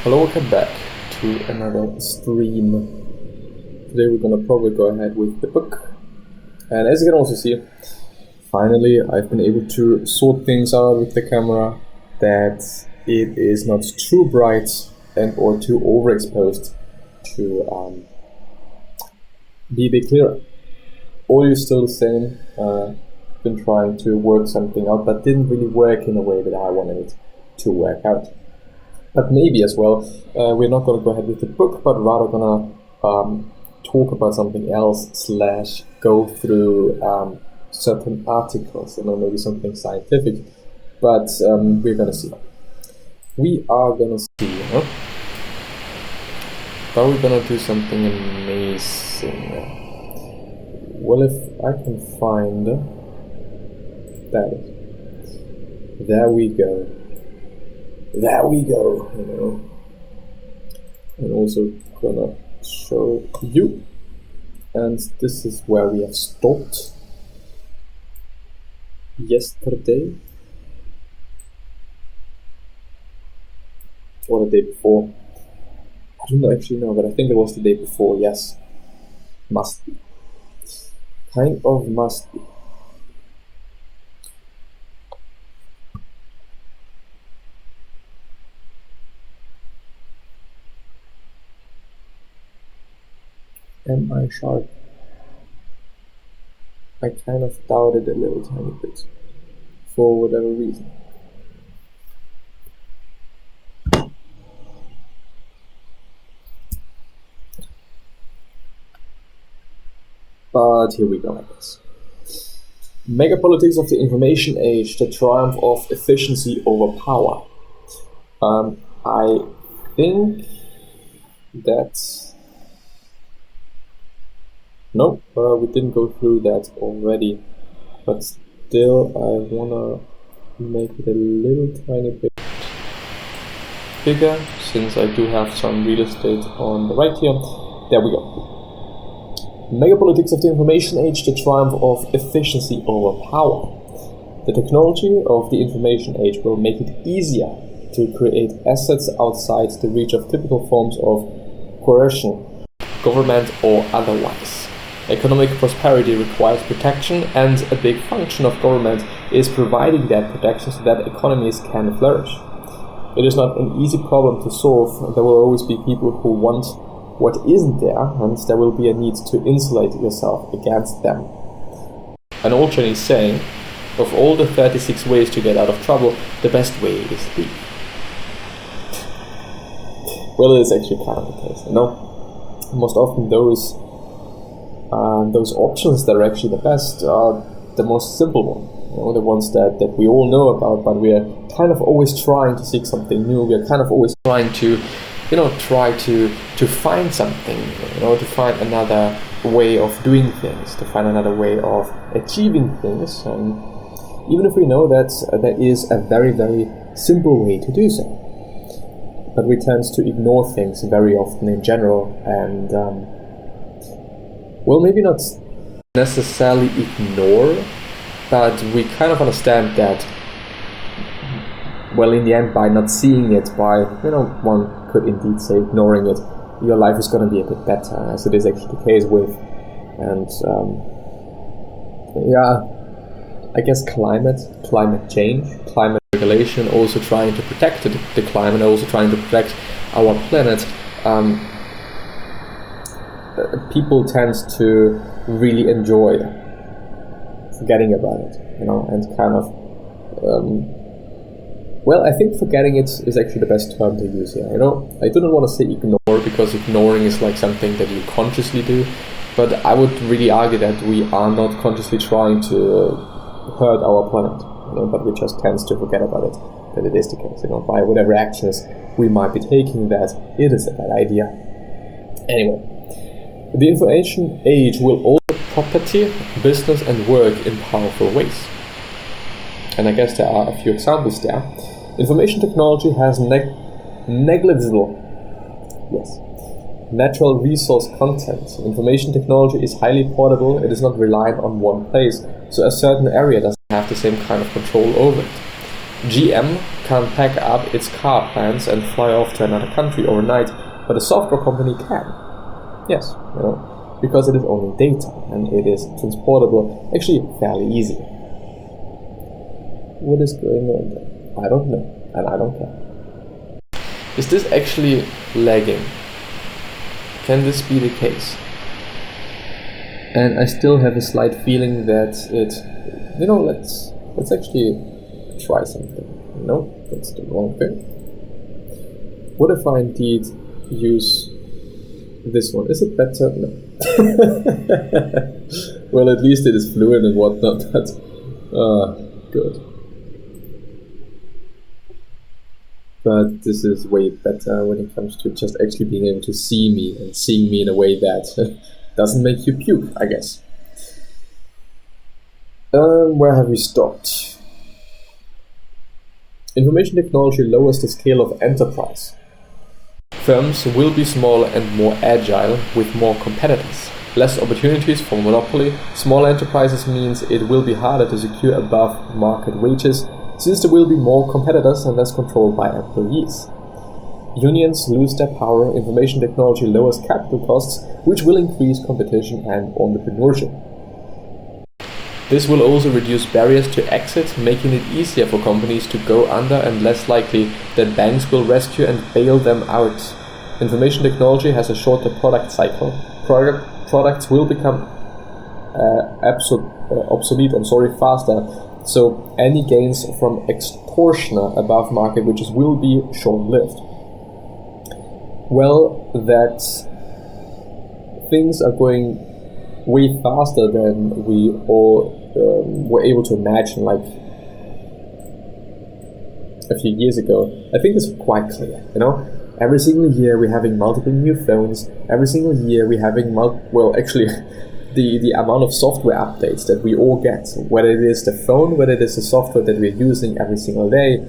Hello, welcome back to another stream. Today we're gonna probably go ahead with the book. And as you can also see, finally I've been able to sort things out with the camera, that it is not too bright and or too overexposed to be a bit clearer. Audio is still the same. Been trying to work something out, but didn't really work in a way that I wanted it to work out. But maybe as well, we're not going to go ahead with the book, but rather going to talk about something else / go through certain articles, maybe something scientific. But we're going to see. We are going to see, But we're going to do something amazing. Well, if I can find that. There we go. There we go, And also gonna show you. And this is where we have stopped yesterday. Or the day before. I don't actually know, but I think it was the day before, yes. Must be. Kind of must be. Am I sharp? I kind of doubted a little tiny bit, for whatever reason. But here we go, I guess. Megapolitics of the information age, the triumph of efficiency over power. I think that's... No, we didn't go through that already, but still I wanna make it a little tiny bit bigger, since I do have some real estate on the right here. There we go. Megapolitics of the information age, the triumph of efficiency over power. The technology of the information age will make it easier to create assets outside the reach of typical forms of coercion, government or otherwise. Economic prosperity requires protection, and a big function of government is providing that protection so that economies can flourish. It is not an easy problem to solve. There will always be people who want what isn't there, and there will be a need to insulate yourself against them. An old Chinese saying, of all the 36 ways to get out of trouble, the best way is leave. Well, it is actually kind of the case, Most often those options that are actually the best are the most simple one. The ones that we all know about, but we are kind of always trying to seek something new. We are kind of always trying to, try to find something, to find another way of doing things, to find another way of achieving things. And even if we know that there is a very, very simple way to do so. But we tend to ignore things very often in general, and well, maybe not necessarily ignore, but we kind of understand that, well, in the end, by not seeing it, by, one could indeed say ignoring it, your life is going to be a bit better, as it is actually the case with, and, I guess climate change, climate regulation, also trying to protect the climate, also trying to protect our planet. People tend to really enjoy forgetting about it, and kind of, well, I think forgetting it is actually the best term to use here, I do not want to say ignore, because ignoring is like something that you consciously do, but I would really argue that we are not consciously trying to hurt our planet, but we just tend to forget about it, that it is the case, by whatever actions we might be taking, that it is a bad idea. Anyway. The information age will alter property, business and work in powerful ways. And I guess there are a few examples there. Information technology has negligible natural resource content. Information technology is highly portable, it is not reliant on one place, so a certain area doesn't have the same kind of control over it. GM can't pack up its car plants and fly off to another country overnight, but a software company can. Yes, because it is only data and it is transportable, actually fairly easy. What is going on there? I don't know, and I don't care. Is this actually lagging? Can this be the case? And I still have a slight feeling that let's actually try something. No, that's the wrong thing. What if I indeed use this one? Is it better? No. Well, at least it is fluid and whatnot, but good. But this is way better when it comes to just actually being able to see me and seeing me in a way that doesn't make you puke, I guess. Where have we stopped? Information technology lowers the scale of enterprise. Firms will be smaller and more agile with more competitors. Less opportunities for monopoly. Small enterprises means it will be harder to secure above market wages, since there will be more competitors and less control by employees. Unions lose their power. Information technology lowers capital costs, which will increase competition and entrepreneurship. This will also reduce barriers to exit, making it easier for companies to go under and less likely that banks will rescue and bail them out. Information technology has a shorter product cycle. Products will become obsolete faster, so any gains from extortioner above market wages will be short-lived. Well, that things are going way faster than we all were able to imagine like a few years ago, I think it's quite clear, Every single year we're having multiple new phones, every single year we're having the amount of software updates that we all get, whether it is the phone, whether it is the software that we're using every single day,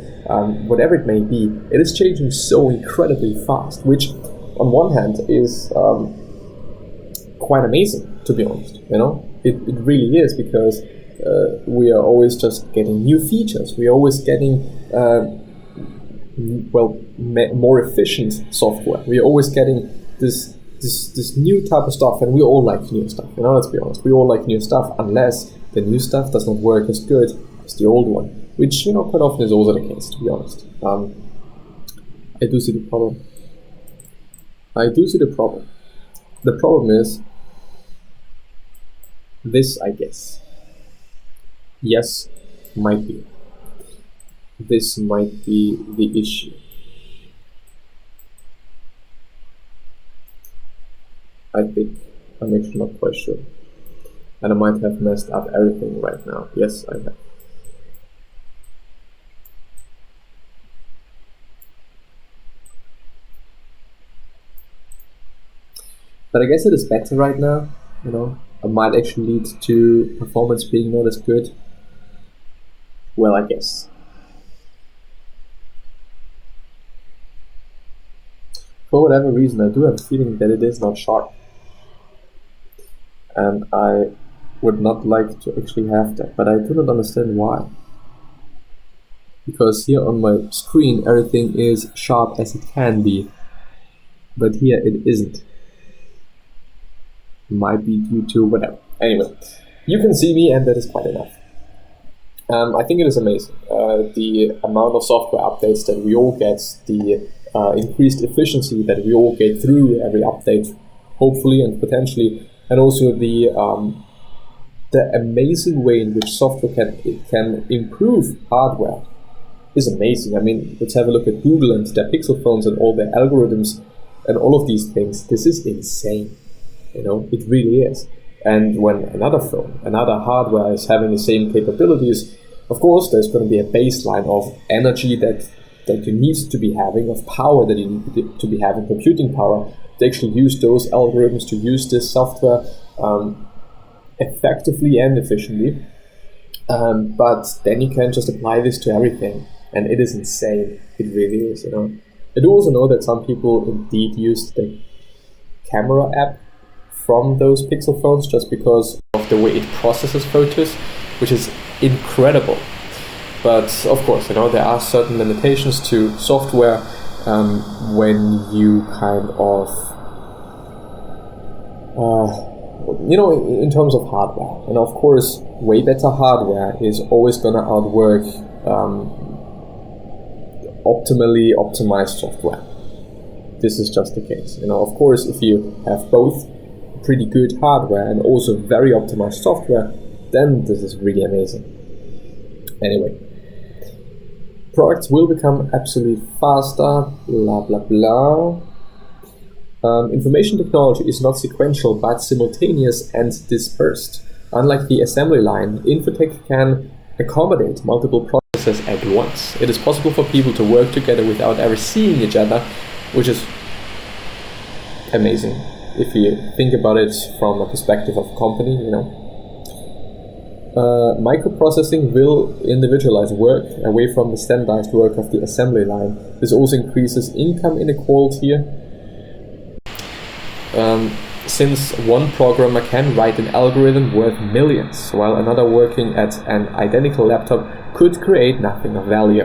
whatever it may be, it is changing so incredibly fast, which on one hand is quite amazing, to be honest, It really is, because we are always just getting new features, we are always getting more efficient software, we are always getting this new type of stuff, and we all like new stuff, let's be honest, we all like new stuff, unless the new stuff does not work as good as the old one, which, quite often is also the case, to be honest. I do see the problem. The problem is this, I guess. Yes, might be. This might be the issue. I think. I'm actually not quite sure. And I might have messed up everything right now. Yes, I have. But I guess it is better right now, It might actually lead to performance being not as good. Well, I guess. For whatever reason, I do have a feeling that it is not sharp. And I would not like to actually have that, but I do not understand why. Because here on my screen, everything is sharp as it can be. But here it isn't. Might be due to whatever. Anyway, you can see me, and that is quite enough. I think it is amazing. The amount of software updates that we all get, the increased efficiency that we all get through every update, hopefully and potentially, and also the amazing way in which software can improve hardware is amazing. I mean, let's have a look at Google and their Pixel phones and all their algorithms and all of these things. This is insane. It really is. And when another phone, another hardware is having the same capabilities, of course, there's going to be a baseline of energy that you need to be having, of power that you need to be having, computing power, to actually use those algorithms, to use this software effectively and efficiently. But then you can just apply this to everything, and it is insane. It really is, I do also know that some people indeed use the camera app from those Pixel phones just because of the way it processes photos, which is incredible. But of course, you know, there are certain limitations to software when you kind of, you know, in terms of hardware. And of course, way better hardware is always going to outwork optimally optimized software. This is just the case. You know, of course, if you have both pretty good hardware and also very optimized software, then this is really amazing. Anyway, products will become absolutely faster, blah blah blah. Information technology is not sequential but simultaneous and dispersed. Unlike the assembly line, infotech can accommodate multiple processes at once. It is possible for people to work together without ever seeing each other, which is amazing if you think about it from a perspective of a company, you know. Microprocessing will individualize work away from the standardized work of the assembly line. This also increases income inequality, since one programmer can write an algorithm worth millions, while another working at an identical laptop could create nothing of value.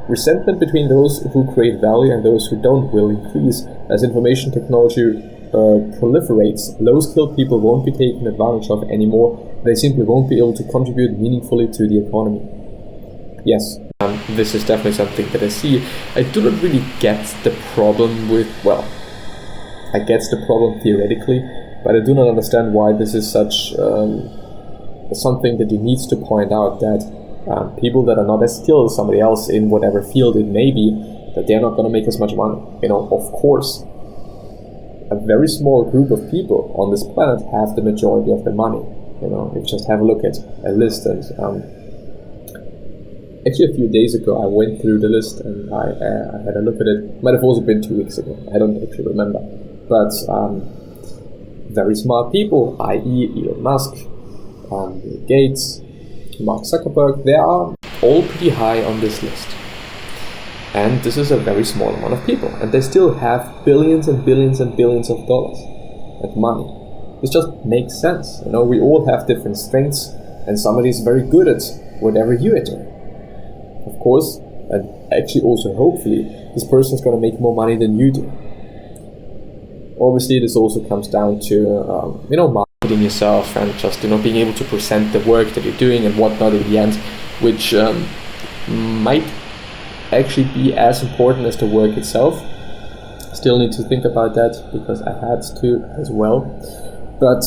Resentment between those who create value and those who don't will increase as information technology proliferates. Low-skilled people won't be taken advantage of anymore. They simply won't be able to contribute meaningfully to the economy. Yes, this is definitely something that I see. I do not really get the problem with, well, I get the problem theoretically, but I do not understand why this is such something that you need to point out, that people that are not as skilled as somebody else in whatever field it may be, that they're not going to make as much money. You know, of course, a very small group of people on this planet have the majority of the money. You know, if you just have a look at a list, and actually a few days ago I went through the list and I had a look at it. Might have also been 2 weeks ago, I don't actually remember. But very smart people, i.e. Elon Musk, Bill Gates, Mark Zuckerberg, they are all pretty high on this list. And this is a very small amount of people, and they still have billions and billions and billions of dollars and money. This just makes sense. You know, we all have different strengths, and somebody is very good at whatever you are doing. Of course, and actually also hopefully, this person is going to make more money than you do. Obviously, this also comes down to, you know, marketing yourself and just, you know, being able to present the work that you're doing and whatnot in the end, which might actually be as important as the work itself. Still need to think about that because I had to as well. But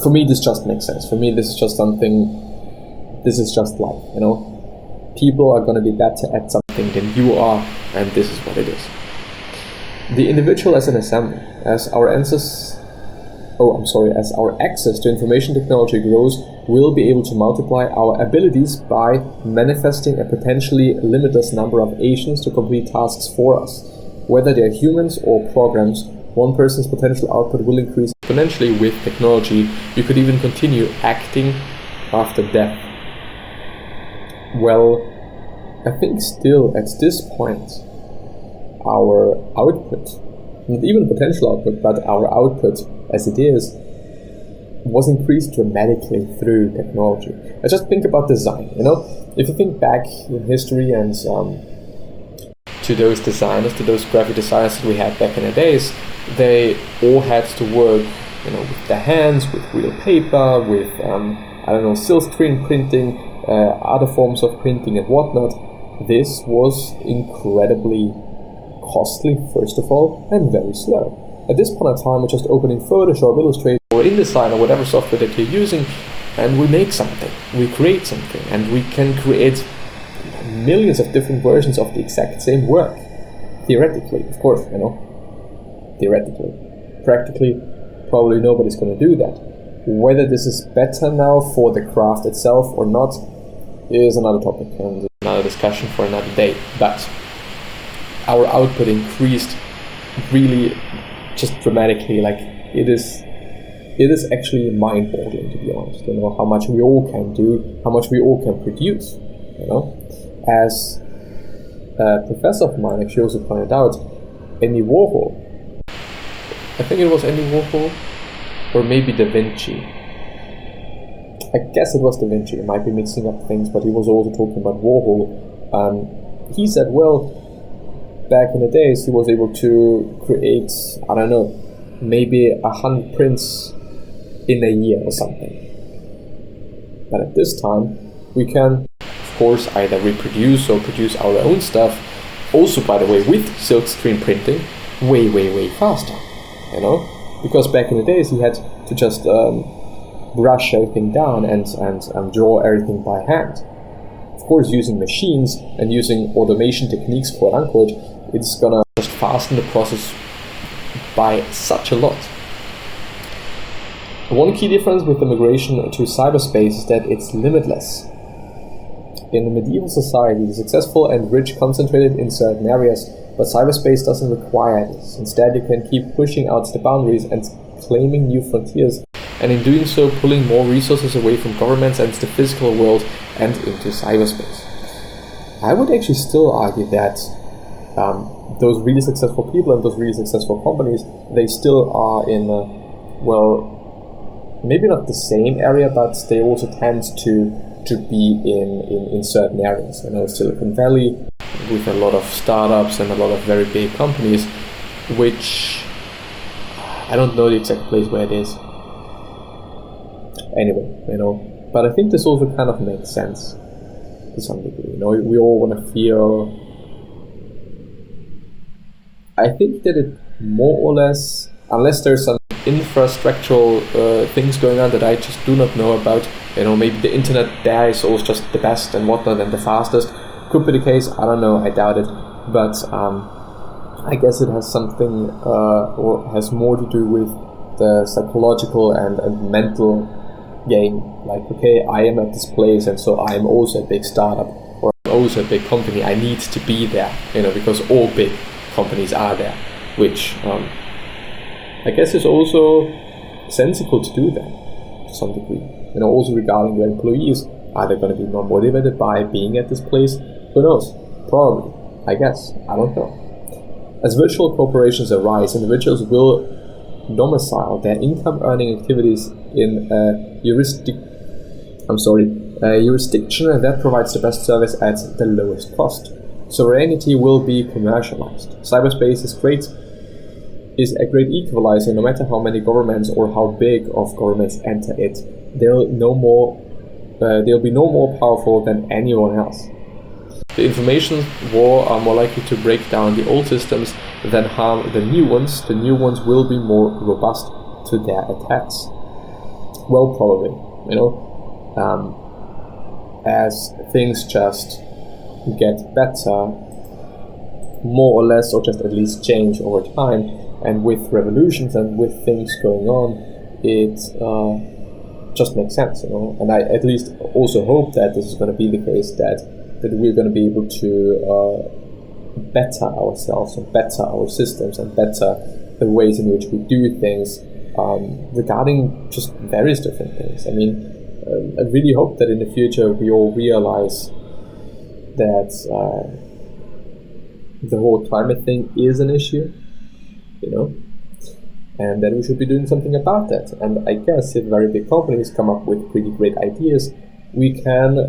for me, this just makes sense. For me, this is just something, this is just life, you know. People are going to be better at something than you are, and this is what it is. The individual as an assembly, as our access to information technology grows, we'll be able to multiply our abilities by manifesting a potentially limitless number of agents to complete tasks for us. Whether they're humans or programs, one person's potential output will increase exponentially with technology. You could even continue acting after death. Well, I think still at this point, our output, not even potential output, but our output as it is, was increased dramatically through technology. I just think about design, you know, if you think back in history and to those designers, to those graphic designers that we had back in the days, they all had to work, you know, with their hands, with real paper, with, silk screen printing, other forms of printing and whatnot. This was incredibly costly, first of all, and very slow. At this point in time, we're just opening Photoshop, Illustrator, or InDesign, or whatever software that you're using, and we make something, we create something, and we can create millions of different versions of the exact same work. Theoretically, of course, you know. Theoretically. Practically, probably nobody's going to do that. Whether this is better now for the craft itself or not is another topic and another discussion for another day. But our output increased really just dramatically. Like, it is actually mind-boggling, to be honest. You know, how much we all can do, how much we all can produce, you know. As a professor of mine actually also pointed out, Andy Warhol, I think it was Andy Warhol, or maybe Da Vinci. I guess it was Da Vinci, I might be mixing up things, but he was also talking about Warhol. He said, well, back in the days he was able to create, I don't know, maybe 100 prints in a year or something. But at this time, we can, of course, either reproduce or produce our own stuff, also, by the way, with silkscreen printing, way, way, way faster, you know? Because back in the days, he had to just brush everything down and draw everything by hand. Of course, using machines and using automation techniques, quote unquote, it's gonna just fasten the process by such a lot. One key difference with the migration to cyberspace is that it's limitless. In the medieval society, the successful and rich concentrated in certain areas, but cyberspace doesn't require this. Instead, you can keep pushing out the boundaries and claiming new frontiers, and in doing so, pulling more resources away from governments and the physical world and into cyberspace. I would actually still argue that those really successful people and those really successful companies, they still are in, maybe not the same area, but they also tend to be in certain areas. You know, Silicon Valley, with a lot of startups and a lot of very big companies, which I don't know the exact place where it is. Anyway, you know, but I think this also kind of makes sense to some degree. You know, we all want to feel. I think that it more or less, unless there's some infrastructural things going on that I just do not know about, you know, maybe the internet there is always just the best and whatnot and the fastest. Could be the case, I don't know, I doubt it. But I guess it has something or has more to do with the psychological and mental game. Like, okay, I am at this place and so I am also a big startup or I'm also a big company. I need to be there, you know, because all big companies are there, which I guess is also sensible to do that to some degree. You know, also regarding your employees, are they going to be more motivated by being at this place? Who knows? Probably. I guess. I don't know. As virtual corporations arise, individuals will domicile their income-earning activities in a jurisdiction that provides the best service at the lowest cost. Sovereignty will be commercialized. Cyberspace is a great equalizer. No matter how many governments or how big of governments enter it, they'll be no more powerful than anyone else. The information war are more likely to break down the old systems than harm the new ones. The new ones will be more robust to their attacks. Well, probably, you know, as things just get better, more or less, or just at least change over time, and with revolutions and with things going on, it just makes sense, you know. And I at least also hope that this is going to be the case, that we're going to be able to better ourselves and better our systems and better the ways in which we do things regarding just various different things. I mean, I really hope that in the future we all realize that the whole climate thing is an issue, you know, and that we should be doing something about that. And I guess if very big companies come up with pretty great ideas, we can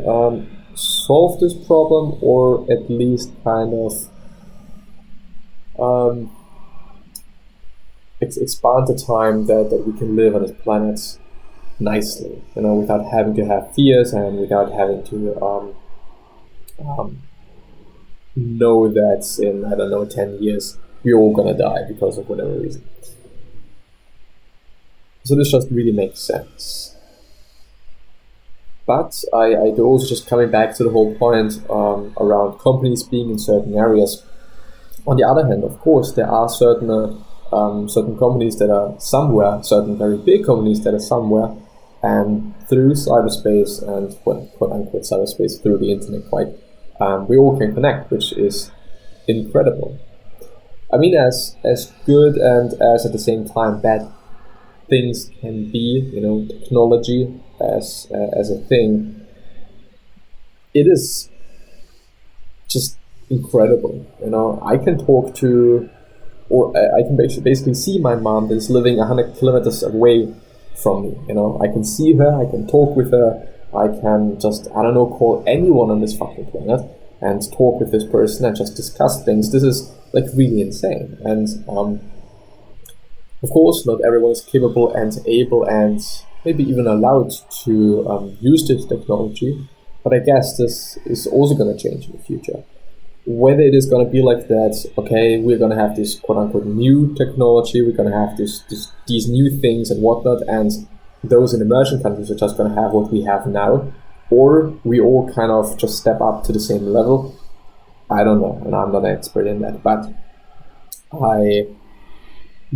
solve this problem, or at least kind of expand the time that we can live on this planet nicely, you know, without having to have fears and without having to know that in, I don't know, 10 years we're all gonna die because of whatever reason. So this just really makes sense. But I do also, just coming back to the whole point around companies being in certain areas. On the other hand, of course, there are certain companies that are somewhere, certain very big companies that are somewhere, and through cyberspace and quote unquote cyberspace, through the internet, we all can connect, which is incredible. I mean, as good and as at the same time bad things can be, you know, technology as a thing, it is just incredible. You know, I can talk to, or I can basically see my mom that is living 100 kilometers away from me. You know, I can see her, I can talk with her, I can just, I don't know, call anyone on this fucking planet and talk with this person and just discuss things. This is like really insane. And of course, not everyone is capable and able and maybe even allowed to use this technology, but I guess this is also going to change in the future. Whether it is going to be like that, okay, we're going to have this quote-unquote new technology, we're going to have these new things and whatnot, and those in emerging countries are just going to have what we have now, or we all kind of just step up to the same level. I don't know, and I'm not an expert in that, but I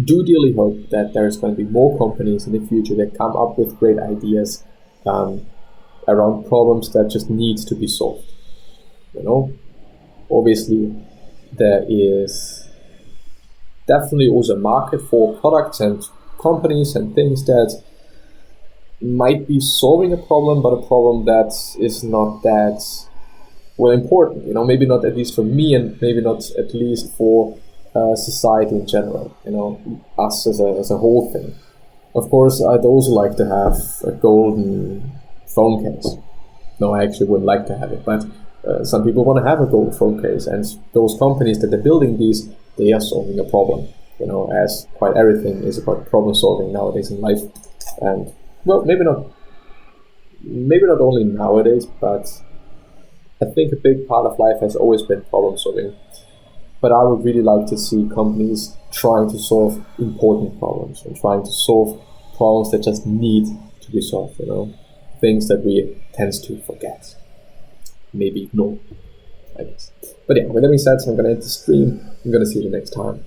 do dearly hope that there's going to be more companies in the future that come up with great ideas around problems that just need to be solved. You know, obviously there is definitely also a market for products and companies and things that might be solving a problem, but a problem that is not that well important. You know, maybe not at least for me, and maybe not at least for society in general. You know, us as a whole thing. Of course, I'd also like to have a golden phone case. No, I actually wouldn't like to have it, but some people want to have a gold phone case, and those companies that are building these, they are solving a problem. You know, as quite everything is about problem solving nowadays in life. And well, maybe not only nowadays, but I think a big part of life has always been problem solving. But I would really like to see companies trying to solve important problems and trying to solve problems that just need to be solved, you know, things that we tend to forget, maybe ignore, I guess. But yeah, with that being said, so I'm going to end the stream. I'm going to see you next time.